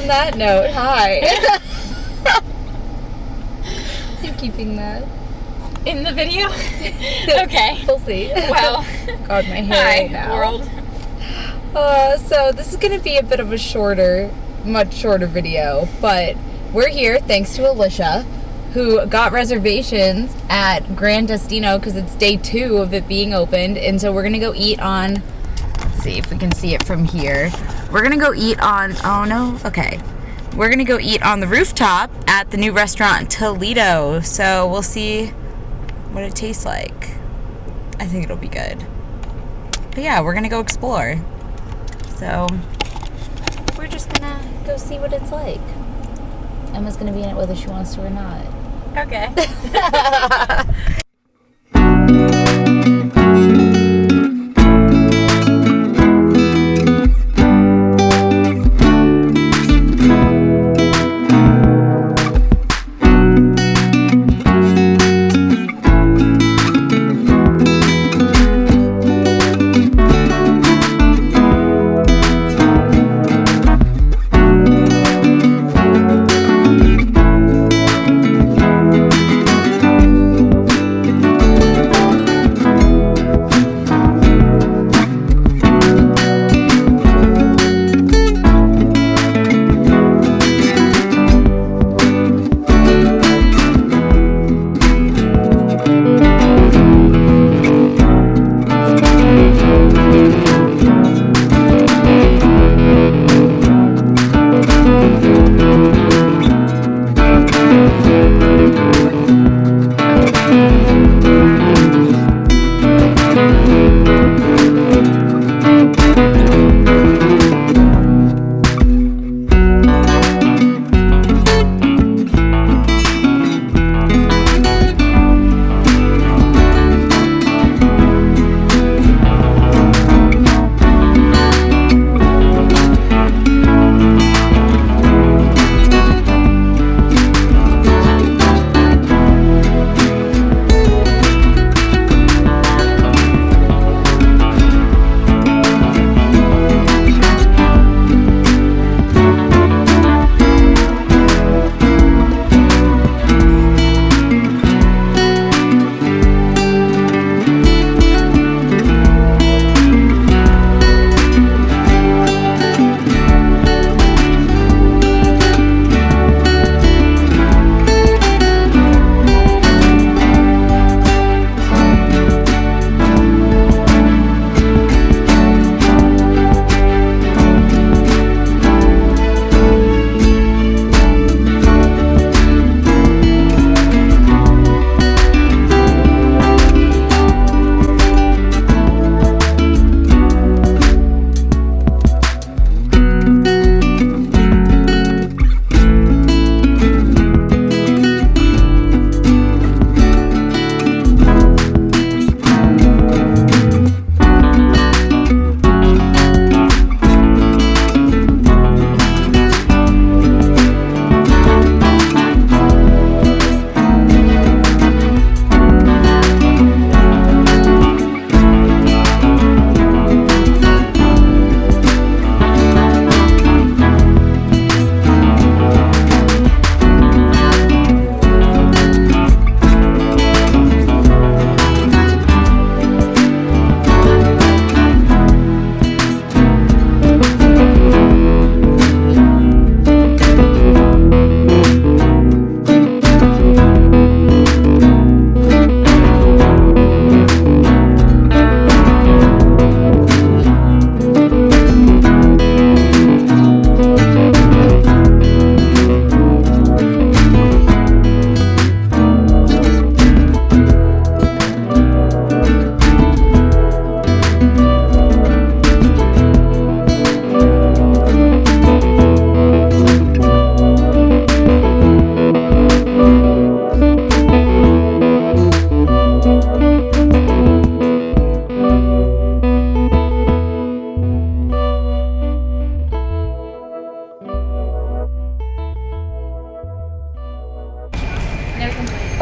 that note, hi. You keeping that in the video? Okay. We'll see. Well, God, my hair right now. World. So this is going to be a bit of a much shorter video, but we're here thanks to Alicia, who got reservations at Gran Destino because it's day 2 of it being opened, and so we're going to go eat on, let's see if we can see it from here. We're going to go eat on, oh no, okay. We're going to go eat on the rooftop at the new restaurant in Toledo, so we'll see what it tastes like. I think it'll be good. But yeah, we're going to go explore. So, we're just going to go see what it's like. Emma's going to be in it whether she wants to or not. Okay.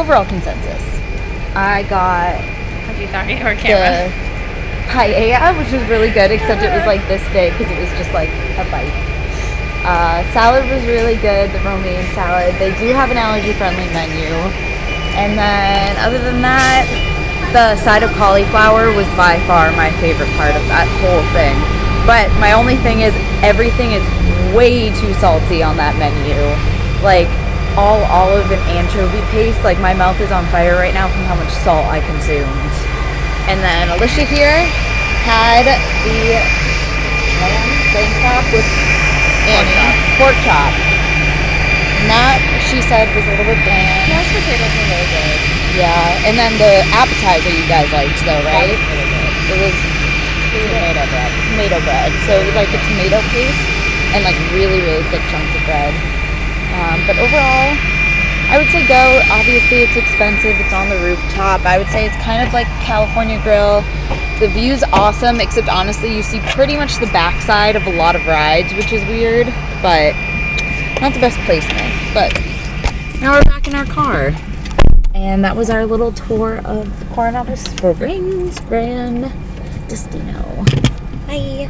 overall consensus. I got What do you thought you were camera? the paella, which was really good, except it was like this big because it was just like a bite. Salad was really good, the romaine salad. They do have an allergy-friendly menu. And then, other than that, the side of cauliflower was by far my favorite part of that whole thing. But my only thing is, everything is way too salty on that menu. Like, all olive and anchovy paste. Like, my mouth is on fire right now from how much salt I consumed. And then Alicia here had the lamb chop with Annie. Pork chop. And that, she said, was a little bit bland. Mashed potatoes were really good. Yeah, and then the appetizer you guys liked though, right? That was really good. It was Tomato bread. tomato bread. So it was like a tomato paste and like really, really thick chunks of bread. But overall, I would say go. Obviously, it's expensive. It's on the rooftop. I would say it's kind of like California Grill. The view's awesome, except honestly, you see pretty much the backside of a lot of rides, which is weird, but not the best placement. But now we're back in our car. And that was our little tour of Coronado Springs, Gran Destino. Bye.